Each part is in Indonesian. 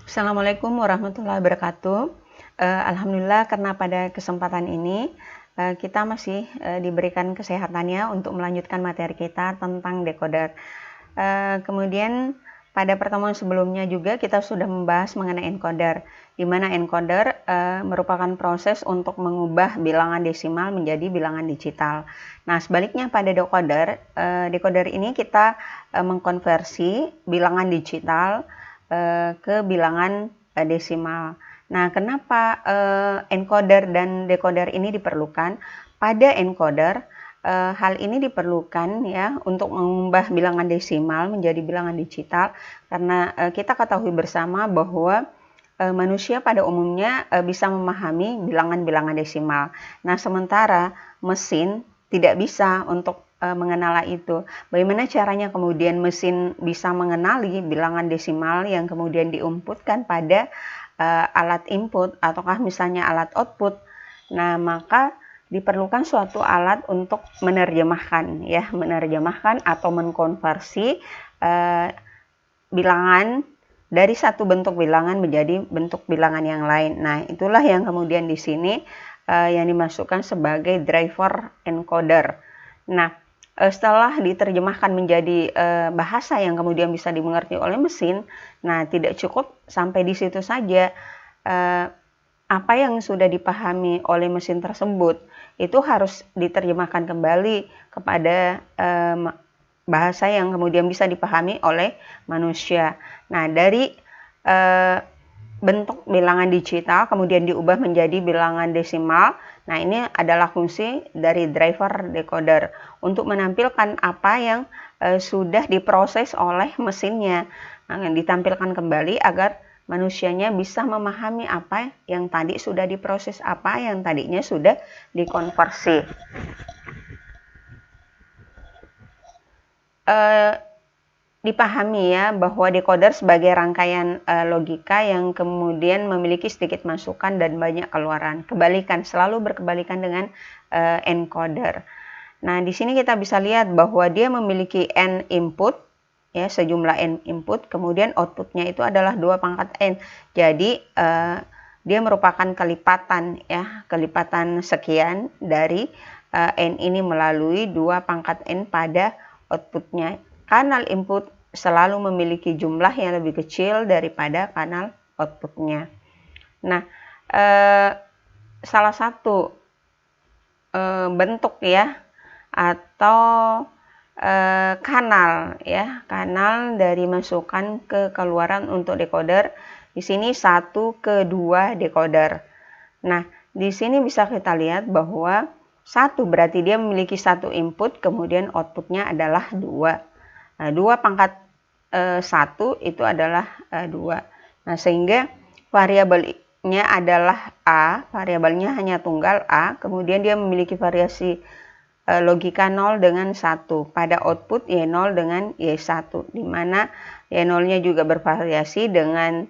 Assalamualaikum warahmatullahi wabarakatuh. Alhamdulillah karena pada kesempatan ini kita masih diberikan kesehatannya untuk melanjutkan materi kita tentang decoder. Kemudian pada pertemuan sebelumnya juga kita sudah membahas mengenai encoder, di mana encoder merupakan proses untuk mengubah bilangan desimal menjadi bilangan digital. Nah, sebaliknya pada decoder, decoder ini kita mengkonversi bilangan digital ke bilangan desimal. Nah, kenapa encoder dan decoder ini diperlukan? Pada encoder, hal ini diperlukan ya untuk mengubah bilangan desimal menjadi bilangan digital karena kita ketahui bersama bahwa manusia pada umumnya bisa memahami bilangan-bilangan desimal. Nah, sementara mesin tidak bisa untuk mengenal itu. Bagaimana caranya kemudian mesin bisa mengenali bilangan desimal yang kemudian diinputkan pada alat input ataukah misalnya alat output. Nah, maka diperlukan suatu alat untuk menerjemahkan ya, menerjemahkan atau mengkonversi bilangan dari satu bentuk bilangan menjadi bentuk bilangan yang lain. Nah, itulah yang kemudian di sini yang dimasukkan sebagai driver encoder. Nah, setelah diterjemahkan menjadi bahasa yang kemudian bisa dimengerti oleh mesin, nah tidak cukup sampai di situ saja. Apa yang sudah dipahami oleh mesin tersebut itu harus diterjemahkan kembali kepada bahasa yang kemudian bisa dipahami oleh manusia. Nah, dari bentuk bilangan digital kemudian diubah menjadi bilangan desimal. Nah, ini adalah fungsi dari driver decoder untuk menampilkan apa yang sudah diproses oleh mesinnya. Nah, ditampilkan kembali agar manusianya bisa memahami apa yang tadi sudah diproses, apa yang tadinya sudah dikonversi. Dipahami ya bahwa decoder sebagai rangkaian logika yang kemudian memiliki sedikit masukan dan banyak keluaran. Kebalikan, selalu berkebalikan dengan encoder. Nah, di sini kita bisa lihat bahwa dia memiliki n input, ya sejumlah n input, kemudian outputnya itu adalah 2 pangkat n. Jadi dia merupakan kelipatan ya, kelipatan sekian dari n ini melalui 2 pangkat n pada outputnya. Kanal input selalu memiliki jumlah yang lebih kecil daripada kanal outputnya. Nah, salah satu bentuk ya atau kanal ya, kanal dari masukan ke keluaran untuk decoder di sini 1 ke 2 decoder. Nah, di sini bisa kita lihat bahwa 1 berarti dia memiliki 1 input, kemudian outputnya adalah 2. Nah, 2 pangkat 1 itu adalah 2. Nah, sehingga variabelnya adalah A, variabelnya hanya tunggal A, kemudian dia memiliki variasi logika 0 dengan 1. Pada output Y0 dengan Y1, di mana Y0-nya juga bervariasi dengan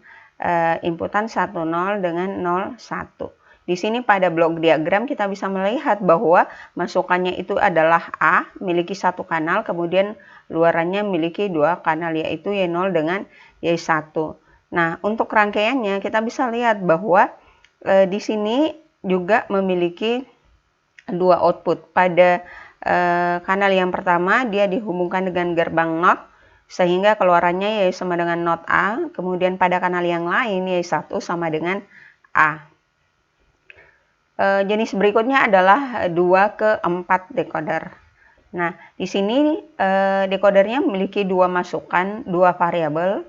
inputan 10 dengan 01. Di sini pada blok diagram kita bisa melihat bahwa masukannya itu adalah A, memiliki 1 kanal, kemudian luarannya memiliki 2 kanal, yaitu Y0 dengan Y1. Nah, untuk rangkaiannya kita bisa lihat bahwa di sini juga memiliki 2 output. Pada kanal yang pertama dia dihubungkan dengan gerbang NOT, sehingga keluarannya Y sama dengan NOT A, kemudian pada kanal yang lain Y1 sama dengan A. Jenis berikutnya adalah 2 ke 4 decoder. Nah, di sini decodernya memiliki 2 masukan, 2 variabel,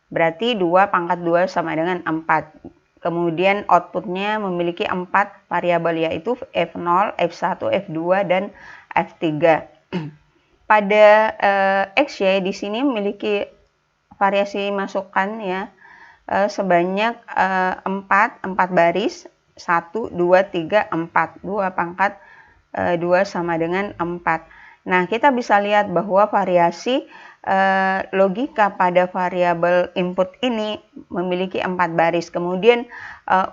berarti 2 pangkat 2 sama dengan 4. Kemudian outputnya memiliki 4 variabel, yaitu F0, F1, F2, dan F3. Pada XY di sini memiliki variasi masukan ya sebanyak 4 baris, 1, 2, 3, 4, 2 pangkat 2 sama dengan 4. Nah, kita bisa lihat bahwa variasi logika pada variabel input ini memiliki 4 baris. Kemudian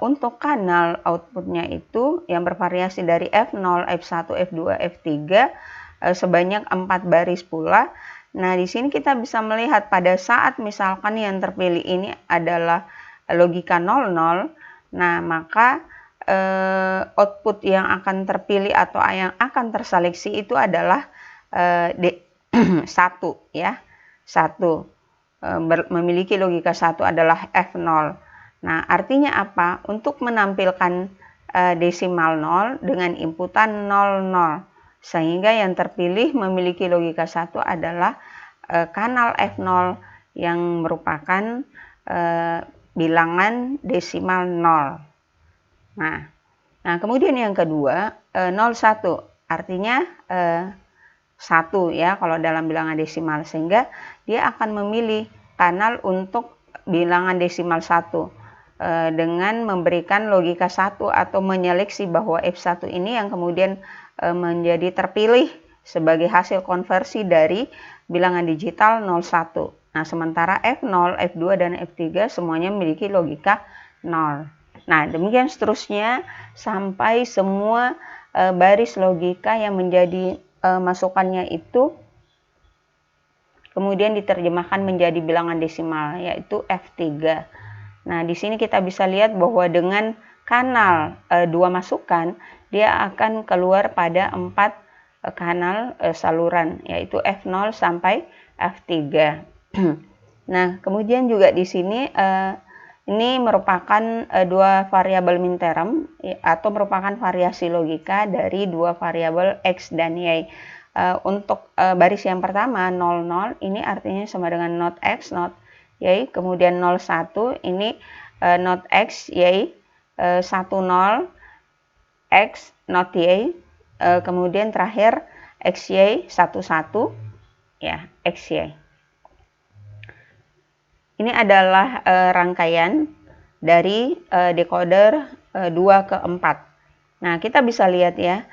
untuk kanal outputnya itu yang bervariasi dari F0, F1, F2, F3 sebanyak 4 baris pula. Nah, di sini kita bisa melihat pada saat misalkan yang terpilih ini adalah logika 00, nah maka output yang akan terpilih atau yang akan terseleksi itu adalah 1 ya. 1 memiliki logika 1 adalah F0. Nah, artinya apa? Untuk menampilkan desimal 0 dengan inputan 00, sehingga yang terpilih memiliki logika 1 adalah kanal F0 yang merupakan bilangan desimal 0. Nah, kemudian yang kedua 01 artinya 1 ya kalau dalam bilangan desimal, sehingga dia akan memilih kanal untuk bilangan desimal 1 dengan memberikan logika 1 atau menyeleksi bahwa F1 ini yang kemudian menjadi terpilih sebagai hasil konversi dari bilangan digital 01. Nah, sementara F0, F2, dan F3 semuanya memiliki logika 0. Nah, demikian seterusnya sampai semua baris logika yang menjadi masukannya itu kemudian diterjemahkan menjadi bilangan desimal, yaitu F3. Nah, di sini kita bisa lihat bahwa dengan kanal 2 masukan, dia akan keluar pada 4 kanal saluran, yaitu F0 sampai F3. Nah, kemudian juga di sini ini merupakan 2 variabel min term atau merupakan variasi logika dari 2 variabel X dan Y. Untuk baris yang pertama 00 ini artinya sama dengan not X, not Y, kemudian 01 ini not X, Y, 10 X, not Y, kemudian terakhir XY 11 ya, XY. Ini adalah rangkaian dari decoder 2 ke 4. Nah, kita bisa lihat ya,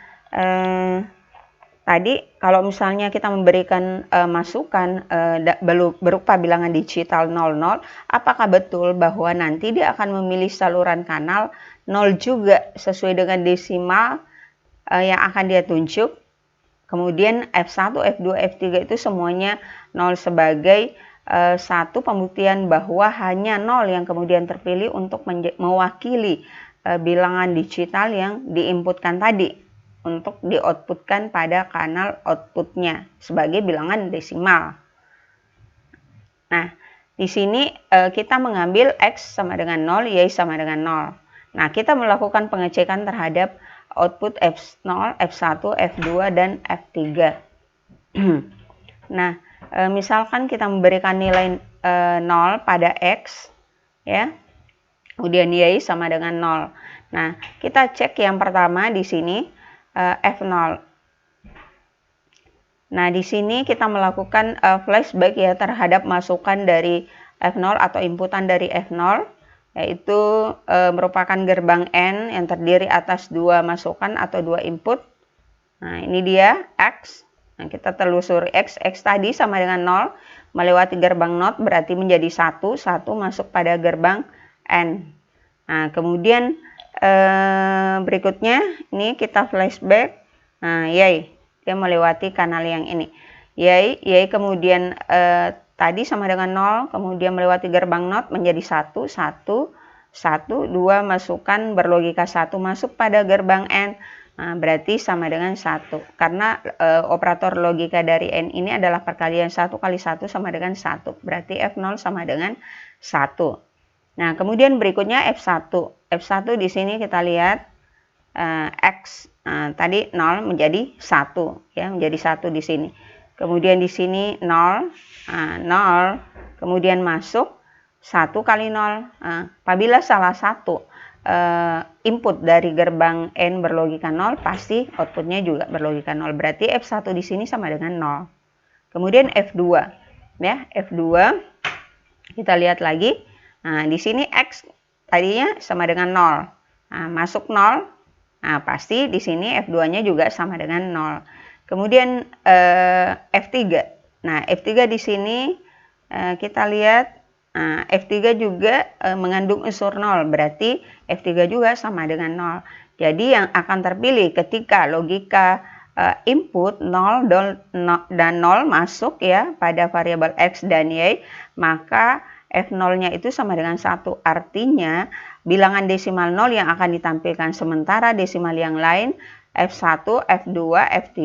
tadi kalau misalnya kita memberikan masukan berupa bilangan digital 00, apakah betul bahwa nanti dia akan memilih saluran kanal 0 juga sesuai dengan desimal yang akan dia tunjuk? Kemudian F1, F2, F3 itu semuanya 0 sebagai satu pembuktian bahwa hanya 0 yang kemudian terpilih untuk mewakili bilangan digital yang diinputkan tadi untuk di-outputkan pada kanal outputnya sebagai bilangan desimal. Nah, di sini kita mengambil X sama dengan 0, Y sama dengan 0. Nah, kita melakukan pengecekan terhadap output F0, F1, F2, dan F3. Nah, misalkan kita memberikan nilai 0 pada X, ya, kemudian Y sama dengan 0. Nah, kita cek yang pertama di sini, F0. Nah, di sini kita melakukan flashback ya terhadap masukan dari F0 atau inputan dari F0, yaitu merupakan gerbang N yang terdiri atas 2 masukan atau 2 input. Nah, ini dia X. Nah, kita telusuri X tadi sama dengan 0, melewati gerbang NOT berarti menjadi 1 masuk pada gerbang N. Nah, kemudian berikutnya ini kita flashback. Nah, Y dia melewati kanal yang ini. Y kemudian tadi sama dengan 0, kemudian melewati gerbang NOT menjadi 1 2 masukan berlogika 1 masuk pada gerbang N. Nah, berarti sama dengan 1. Karena operator logika dari N ini adalah perkalian 1 kali 1 sama dengan 1. Berarti F0 sama dengan 1. Nah, kemudian berikutnya F1. F1 di sini kita lihat X. Tadi 0 menjadi 1 ya, menjadi 1 di sini. Kemudian di sini 0, 0, kemudian masuk 1 kali 0. Apabila salah satu input dari gerbang N berlogika 0, pasti outputnya juga berlogika 0. Berarti F1 di sini sama dengan 0. Kemudian F2 ya, F2 kita lihat lagi. Nah, di sini X tadinya sama dengan 0. Nah, masuk 0. Nah, pasti di sini F2-nya juga sama dengan 0. Kemudian F3. Nah, F3 di sini kita lihat F3 juga mengandung unsur 0. Berarti F3 juga sama dengan 0. Jadi yang akan terpilih ketika logika input 0 dan 0 masuk ya pada variabel X dan Y, maka F0-nya itu sama dengan 1. Artinya bilangan desimal 0 yang akan ditampilkan, sementara desimal yang lain F1, F2, F3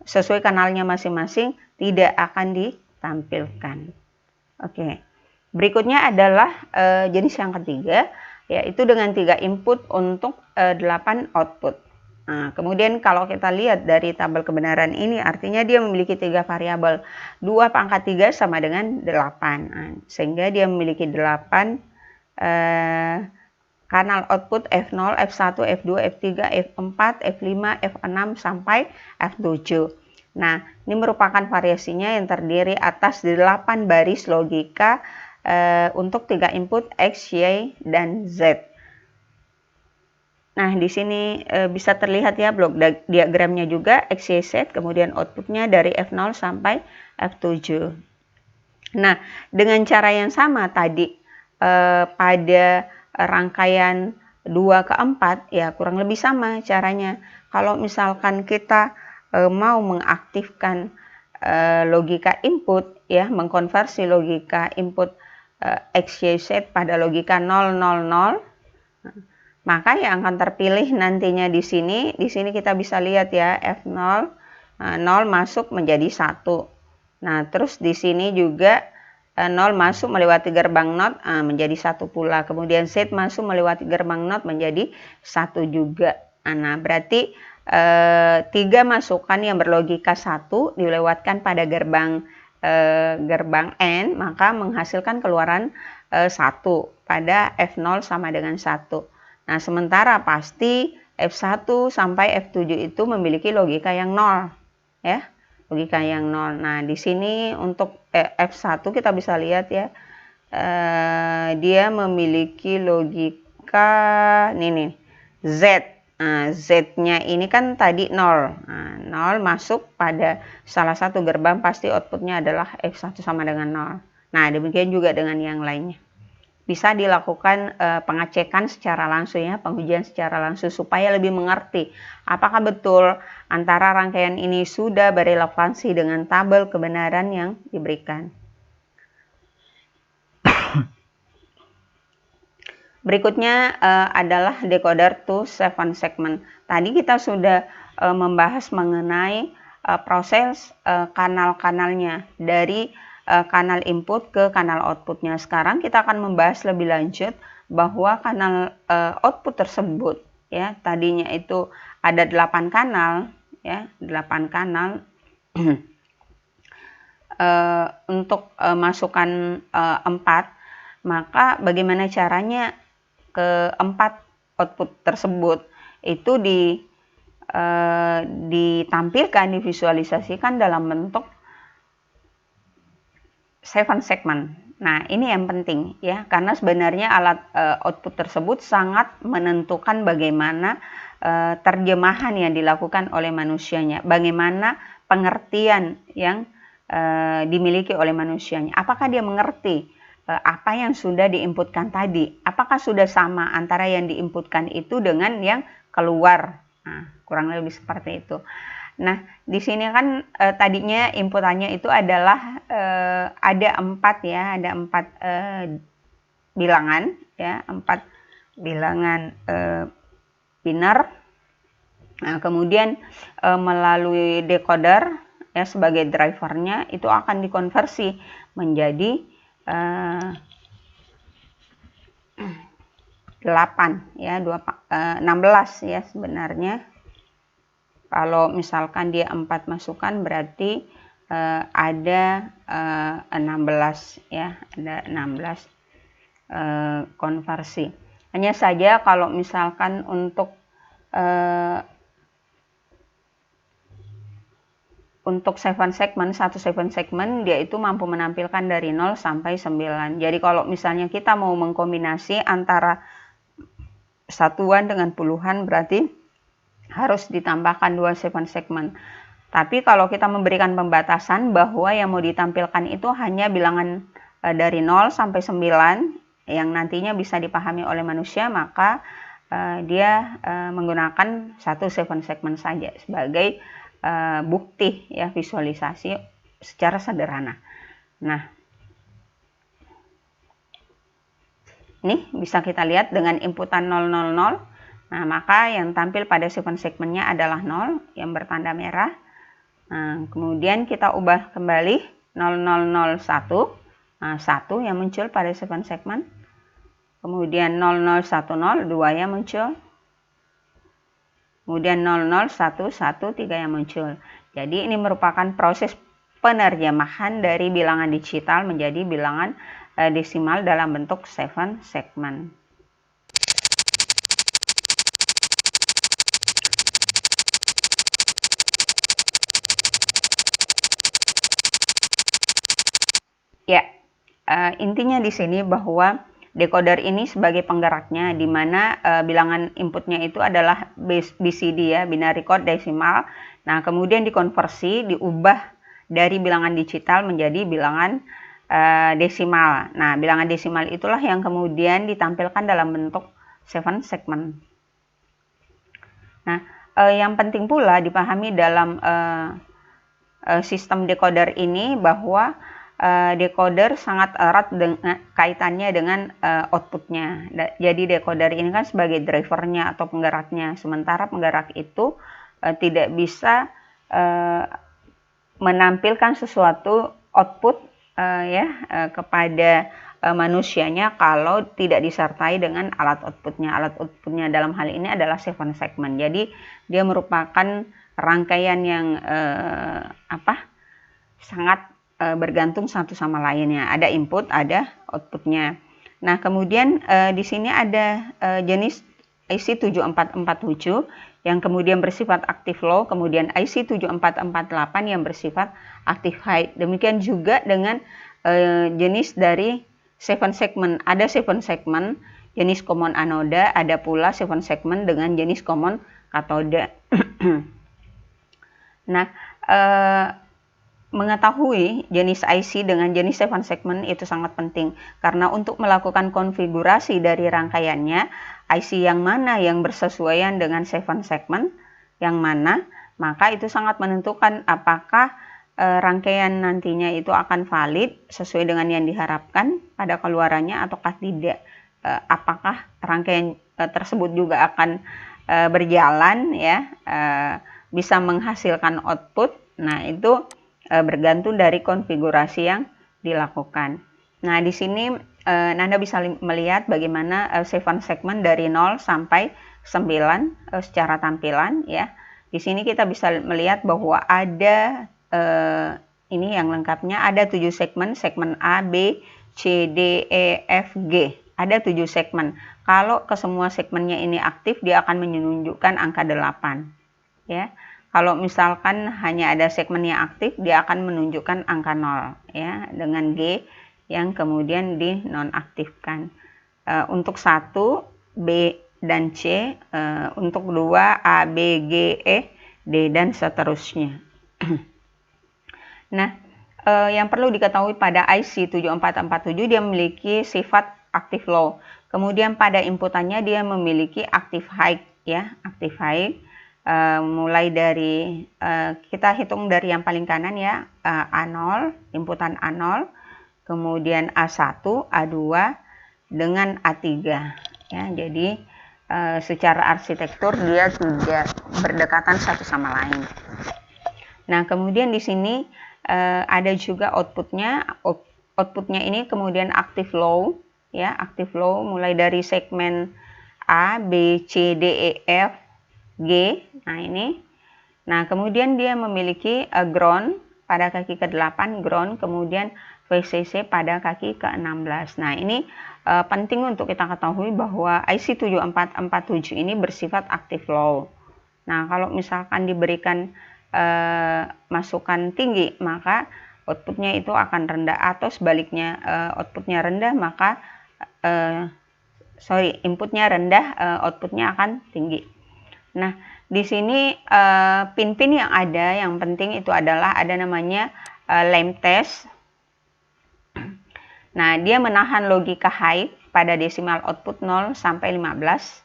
sesuai kanalnya masing-masing tidak akan ditampilkan. Oke. Berikutnya adalah jenis yang ketiga, yaitu dengan 3 input untuk 8 output. Nah, kemudian kalau kita lihat dari tabel kebenaran ini, artinya dia memiliki 3 variabel. 2 pangkat 3 sama dengan 8. Nah, sehingga dia memiliki 8 kanal output F0, F1, F2, F3, F4, F5, F6, sampai F7. Nah, ini merupakan variasinya yang terdiri atas 8 baris logika untuk 3 input X, Y, dan Z. Nah, di sini bisa terlihat ya blok diagramnya juga X, Y, Z, kemudian outputnya dari F0 sampai F7. Nah, dengan cara yang sama tadi pada rangkaian 2 ke 4 ya kurang lebih sama caranya. Kalau misalkan kita mau mengaktifkan logika input ya, mengkonversi logika input X, Y, Z pada logika 0, 0, 0, maka yang akan terpilih nantinya di sini kita bisa lihat ya F0, 0 masuk menjadi 1. Nah, terus di sini juga 0 masuk melewati gerbang NOT menjadi 1 pula. Kemudian Z masuk melewati gerbang NOT menjadi 1 juga. Nah, berarti 3 masukan yang berlogika 1 dilewatkan pada gerbang N, maka menghasilkan keluaran 1 pada F0 sama dengan 1. Nah, sementara pasti F1 sampai F7 itu memiliki logika yang 0 ya. Logika yang 0. Nah, di sini untuk F1 kita bisa lihat ya. Dia memiliki logika nih Z. Nah, Z-nya ini kan tadi 0. Nah, 0 masuk pada salah satu gerbang, pasti outputnya adalah F1 sama dengan 0. Nah, demikian juga dengan yang lainnya. Bisa dilakukan pengecekan secara langsung ya, pengujian secara langsung supaya lebih mengerti apakah betul antara rangkaian ini sudah berelevansi dengan tabel kebenaran yang diberikan. Berikutnya adalah decoder to 7 segment. Tadi kita sudah membahas mengenai proses kanal-kanalnya dari kanal input ke kanal outputnya. Sekarang kita akan membahas lebih lanjut bahwa kanal output tersebut ya, tadinya itu ada 8 kanal ya, 8 kanal untuk masukan 4, maka bagaimana caranya ke 4 output tersebut itu ditampilkan, divisualisasikan dalam bentuk 7 segment. Nah, ini yang penting ya, karena sebenarnya alat output tersebut sangat menentukan bagaimana terjemahan yang dilakukan oleh manusianya, bagaimana pengertian yang dimiliki oleh manusianya. Apakah dia mengerti apa yang sudah diinputkan tadi? Apakah sudah sama antara yang diinputkan itu dengan yang keluar? Nah, kurang lebih seperti itu. Nah, di sini kan tadinya inputannya itu adalah ada 4 ya, ada 4 bilangan ya, 4 bilangan biner. Nah, kemudian melalui decoder ya sebagai drivernya itu akan dikonversi menjadi 8 ya, 16 ya sebenarnya. Kalau misalkan dia 4 masukan berarti ada 16 ya, ada 16 konversi. Hanya saja kalau misalkan untuk 7 segmen, 7 segmen dia itu mampu menampilkan dari 0 sampai 9. Jadi kalau misalnya kita mau mengkombinasi antara satuan dengan puluhan berarti harus ditambahkan 2 7 segmen. Tapi kalau kita memberikan pembatasan bahwa yang mau ditampilkan itu hanya bilangan dari 0 sampai 9 yang nantinya bisa dipahami oleh manusia, maka dia menggunakan 1 7 segmen saja sebagai bukti ya, visualisasi secara sederhana. Nah, Nih bisa kita lihat dengan inputan 000. Nah, maka yang tampil pada seven segmentnya adalah 0 yang bertanda merah. Nah, kemudian kita ubah kembali 0001. Nah, 1 yang muncul pada seven segment. Kemudian 0010, 2 yang muncul. Kemudian 00113 yang muncul. Jadi ini merupakan proses penerjemahan dari bilangan digital menjadi bilangan desimal dalam bentuk seven segment. Ya, intinya di sini bahwa decoder ini sebagai penggeraknya, di mana bilangan inputnya itu adalah BCD ya, binary code decimal. Nah, kemudian dikonversi, diubah dari bilangan digital menjadi bilangan desimal. Nah, bilangan desimal itulah yang kemudian ditampilkan dalam bentuk seven segment. Nah, yang penting pula dipahami dalam sistem decoder ini bahwa decoder sangat erat dengan kaitannya dengan outputnya. Jadi decoder ini kan sebagai drivernya atau penggeraknya, sementara penggerak itu tidak bisa menampilkan sesuatu output kepada manusianya kalau tidak disertai dengan alat outputnya. Alat outputnya dalam hal ini adalah seven segment. Jadi dia merupakan rangkaian yang sangat bergantung satu sama lainnya. Ada input, ada outputnya. Nah, kemudian di sini ada jenis IC 7447 yang kemudian bersifat active low, kemudian IC 7448 yang bersifat active high. Demikian juga dengan jenis dari seven segment. Ada seven segment jenis common anoda, ada pula seven segment dengan jenis common katoda. Nah, mengetahui jenis IC dengan jenis seven segment itu sangat penting, karena untuk melakukan konfigurasi dari rangkaiannya, IC yang mana yang bersesuaian dengan seven segment yang mana, maka itu sangat menentukan apakah rangkaian nantinya itu akan valid sesuai dengan yang diharapkan pada keluarannya ataukah tidak. Apakah rangkaian tersebut juga akan berjalan ya, bisa menghasilkan output. Nah, itu bergantung dari konfigurasi yang dilakukan. Nah, di sini Anda bisa melihat bagaimana seven segment dari 0 sampai 9 secara tampilan ya. Di sini kita bisa melihat bahwa ada ini yang lengkapnya, ada 7 segmen, segmen A, B, C, D, E, F, G. Ada 7 segmen. Kalau ke semua segmennya ini aktif, dia akan menunjukkan angka 8 ya. Kalau misalkan hanya ada segmen yang aktif, dia akan menunjukkan angka 0 ya, dengan G yang kemudian dinonaktifkan. Untuk 1, B dan C, untuk 2, A, B, G, E, D dan seterusnya. Nah, yang perlu diketahui pada IC 7447 dia memiliki sifat active low. Kemudian pada inputannya dia memiliki active high ya, active high. Mulai dari kita hitung dari yang paling kanan ya, A0, inputan A0, kemudian A1, A2 dengan A3 ya. Jadi secara arsitektur dia tidak berdekatan satu sama lain. Nah, kemudian di sini ada juga outputnya. Outputnya ini kemudian active low ya, active low mulai dari segmen A, B, C, D, E, F, G. Nah, ini. Nah, kemudian dia memiliki ground pada kaki ke-8, ground, kemudian VCC pada kaki ke-16. Nah, ini penting untuk kita ketahui bahwa IC 7447 ini bersifat active low. Nah, kalau misalkan diberikan masukan tinggi, maka outputnya itu akan rendah, atau sebaliknya outputnya rendah, maka inputnya rendah, outputnya akan tinggi. Nah, di sini pin-pin yang ada, yang penting itu adalah ada namanya lamp test. Nah, dia menahan logika high pada desimal output 0 sampai 15.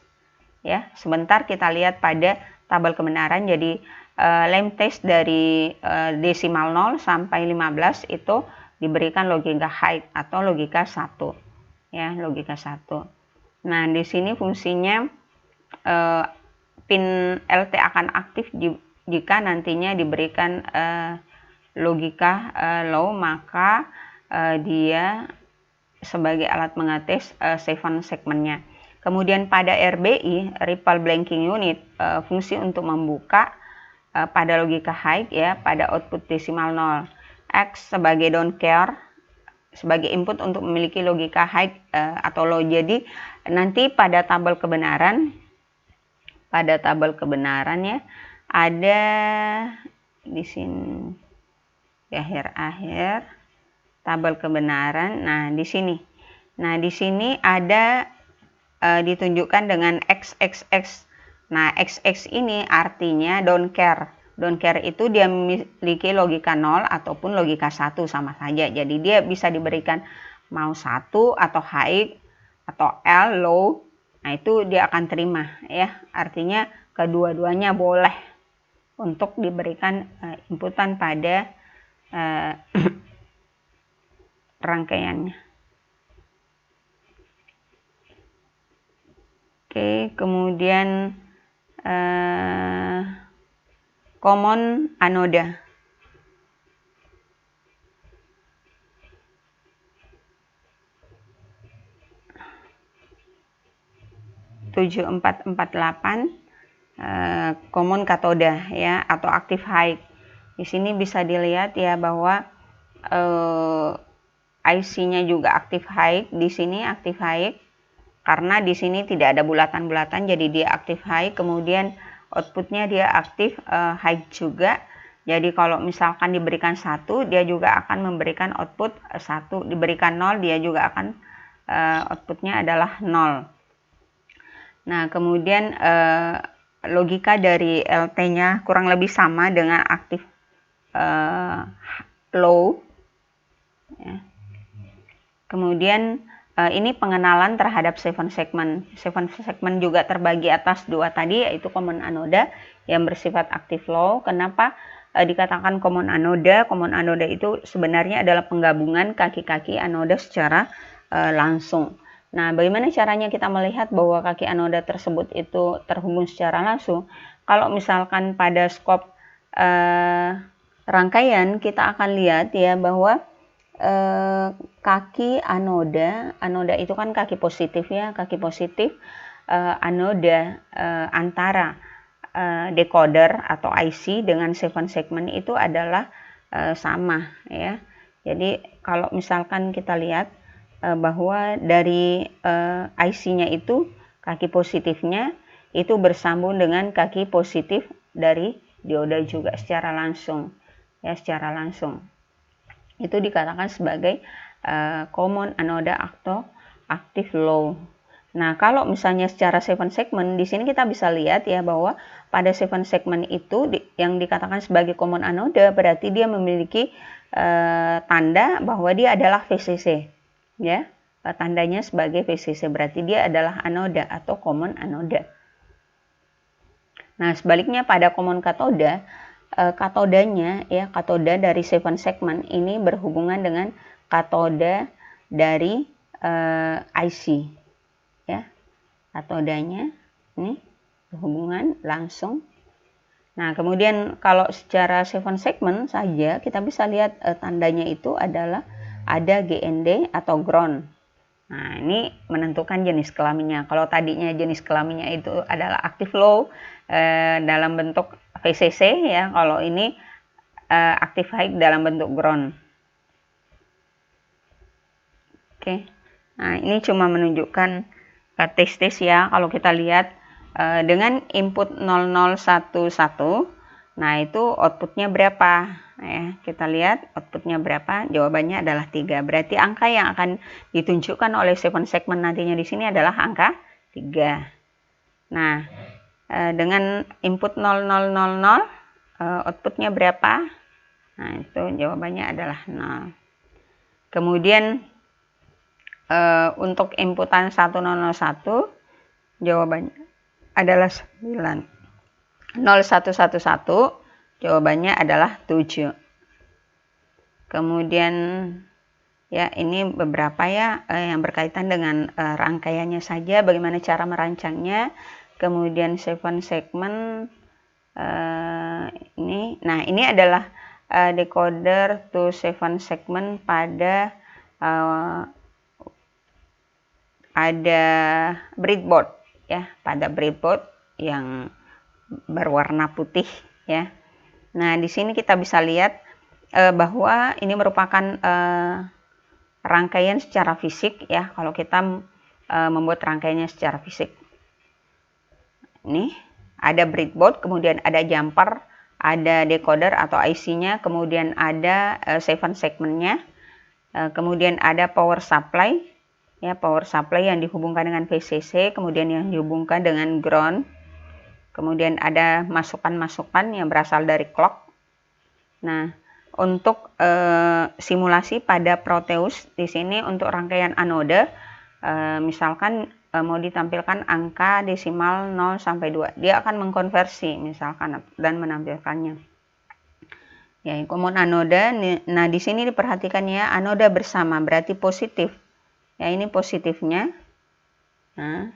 Ya, sebentar kita lihat pada tabel kebenaran. Jadi lamp test dari desimal 0 sampai 15 itu diberikan logika high atau logika 1. Ya, logika 1. Nah, di sini fungsinya pin LT akan aktif jika nantinya diberikan logika low, maka dia sebagai alat mengetes 7 segmennya. Kemudian pada RBI, Ripple Blanking Unit, fungsi untuk membuka pada logika high ya, pada output desimal 0. X sebagai don't care, sebagai input untuk memiliki logika high atau low. Jadi nanti pada tabel kebenaran ya ada di sini di akhir tabel kebenaran. Nah, di sini ada ditunjukkan dengan XXX. Nah, XX ini artinya don't care. Don't care itu dia memiliki logika 0 ataupun logika 1 sama saja. Jadi dia bisa diberikan mau 1 atau high atau L low. Nah, itu dia akan terima ya. Artinya kedua-duanya boleh untuk diberikan inputan pada rangkaiannya. Oke, kemudian common anoda. Common katoda ya, atau active high. Di sini bisa dilihat ya bahwa IC-nya juga active high. Di sini active high karena di sini tidak ada bulatan-bulatan, jadi dia active high. Kemudian outputnya dia aktif high juga. Jadi kalau misalkan diberikan 1, dia juga akan memberikan output 1. Diberikan 0, dia juga akan outputnya adalah 0. Nah, kemudian logika dari LT-nya kurang lebih sama dengan aktif low. Ya. Kemudian ini pengenalan terhadap 7 segmen. 7 segmen juga terbagi atas 2 tadi, yaitu common anoda yang bersifat aktif low. Kenapa dikatakan common anoda? Common anoda itu sebenarnya adalah penggabungan kaki-kaki anoda secara langsung. Nah, bagaimana caranya kita melihat bahwa kaki anoda tersebut itu terhubung secara langsung? Kalau misalkan pada skop rangkaian, kita akan lihat ya bahwa kaki anoda itu kan kaki positif ya, kaki positif anoda antara decoder atau IC dengan 7 segmen itu adalah sama ya. Jadi kalau misalkan kita lihat bahwa dari IC-nya itu kaki positifnya itu bersambung dengan kaki positif dari dioda juga secara langsung ya, secara langsung. Itu dikatakan sebagai common anoda atau active low. Nah, kalau misalnya secara 7 segmen, di sini kita bisa lihat ya bahwa pada 7 segmen itu yang dikatakan sebagai common anoda berarti dia memiliki tanda bahwa dia adalah VCC. Ya, tandanya sebagai VCC berarti dia adalah anoda atau common anoda. Nah, sebaliknya pada common katoda, katodanya ya, katoda dari 7 segmen ini berhubungan dengan katoda dari IC ya. Katodanya ini berhubungan langsung. Nah, kemudian kalau secara 7 segmen saja kita bisa lihat tandanya itu adalah ada GND atau ground. Nah, ini menentukan jenis kelaminnya. Kalau tadinya jenis kelaminnya itu adalah active low dalam bentuk VCC ya, kalau ini active high dalam bentuk ground. Oke. Nah, ini cuma menunjukkan tes ya. Kalau kita lihat dengan input 0011, nah itu outputnya berapa? Ya, kita lihat outputnya berapa, jawabannya adalah 3. Berarti angka yang akan ditunjukkan oleh 7 segmen nantinya di sini adalah angka 3. Nah, dengan input 0000, outputnya berapa? Nah, itu jawabannya adalah 0. Kemudian untuk inputan 1001, jawabannya adalah 9. 0111, jawabannya adalah 7. Kemudian Ya, ini beberapa ya yang berkaitan dengan rangkaiannya saja, bagaimana cara merancangnya, kemudian 7 segment ini. Nah, ini adalah decoder to 7 segment pada ada breadboard ya, pada breadboard yang berwarna putih ya. Nah, di sini kita bisa lihat bahwa ini merupakan rangkaian secara fisik ya, kalau kita membuat rangkaiannya secara fisik. Ini ada breadboard, kemudian ada jumper, ada decoder atau IC-nya, kemudian ada 7 segmentnya, kemudian ada power supply ya, power supply yang dihubungkan dengan VCC, kemudian yang dihubungkan dengan ground, kemudian ada masukan-masukan yang berasal dari clock. Nah, untuk simulasi pada Proteus di sini untuk rangkaian anode, misalkan mau ditampilkan angka desimal 0 sampai 2, dia akan mengkonversi misalkan dan menampilkannya. Ya, common anode. Nah, di sini diperhatikan ya, anode bersama berarti positif. Ya, ini positifnya. Nah,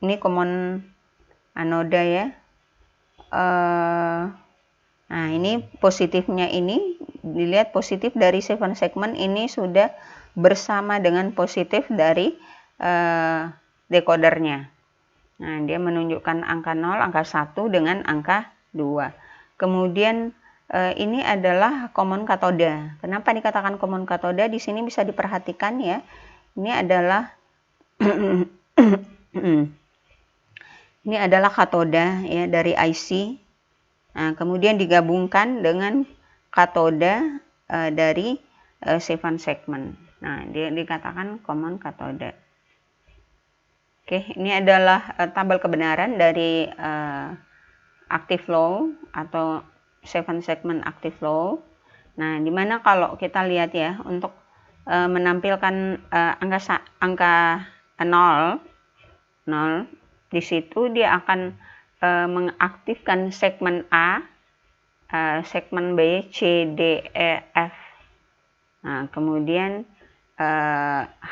ini common anode ya. Nah, ini positifnya, ini dilihat positif dari 7 segment ini sudah bersama dengan positif dari decodernya. Nah, dia menunjukkan angka 0, angka 1 dengan angka 2. Kemudian ini adalah common katoda. Kenapa dikatakan common katoda? Di sini bisa diperhatikan ya. Ini adalah ini adalah katoda ya dari IC. Nah, kemudian digabungkan dengan katoda dari 7 segment. Nah, dia dikatakan common katoda. Oke, ini adalah tabel kebenaran dari active flow atau 7 segment active flow. Nah, dimana kalau kita lihat ya, untuk menampilkan angka 0, di situ dia akan mengaktifkan segmen A, segmen B, C, D, E, F. Nah, kemudian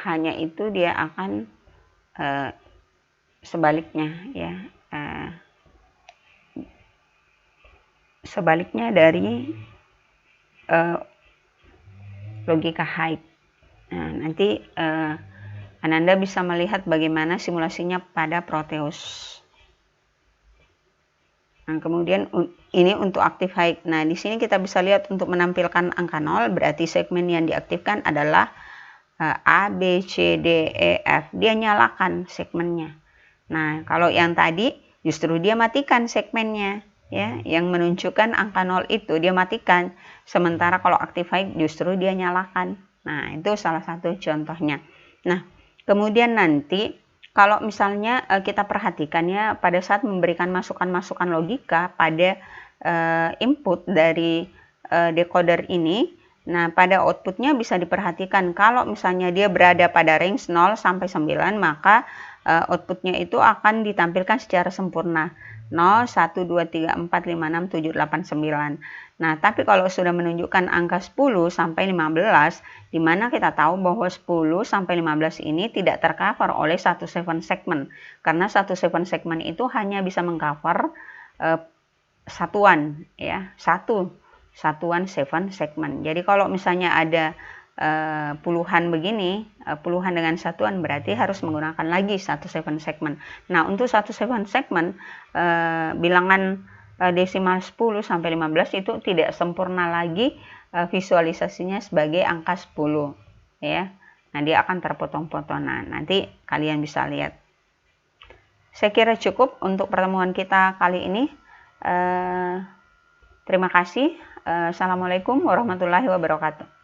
hanya itu dia akan sebaliknya ya, sebaliknya dari logika Hyde. Nah, nanti Ananda bisa melihat bagaimana simulasinya pada Proteus. Nah, kemudian ini untuk aktif Hyde. Nah, di sini kita bisa lihat untuk menampilkan angka 0 berarti segmen yang diaktifkan adalah A, B, C, D, E, F. Dia nyalakan segmennya. Nah, kalau yang tadi justru dia matikan segmennya ya, yang menunjukkan angka 0 itu dia matikan. Sementara kalau aktif Hyde justru dia nyalakan. Nah, itu salah satu contohnya. Nah, kemudian nanti kalau misalnya kita perhatikan ya, pada saat memberikan masukan-masukan logika pada input dari decoder ini, nah pada outputnya bisa diperhatikan kalau misalnya dia berada pada range 0 sampai 9, maka outputnya itu akan ditampilkan secara sempurna. 0, 1, 2, 3, 4, 5, 6, 7, 8, 9. Nah, tapi kalau sudah menunjukkan angka 10 sampai 15, di mana kita tahu bahwa 10 sampai 15 ini tidak tercover oleh 1 7 segment. Karena 1 7 segment itu hanya bisa mengcover satuan ya, satuan 7 segment. Jadi kalau misalnya ada puluhan begini, puluhan dengan satuan, berarti harus menggunakan lagi 1 7 segment. Nah, untuk 1 7 segment bilangan desimal 10 sampai 15 itu tidak sempurna lagi visualisasinya sebagai angka 10 ya. Nah, dia akan terpotong-potong. Nah, nanti kalian bisa lihat. Saya kira cukup untuk pertemuan kita kali ini. Terima kasih. Assalamualaikum warahmatullahi wabarakatuh.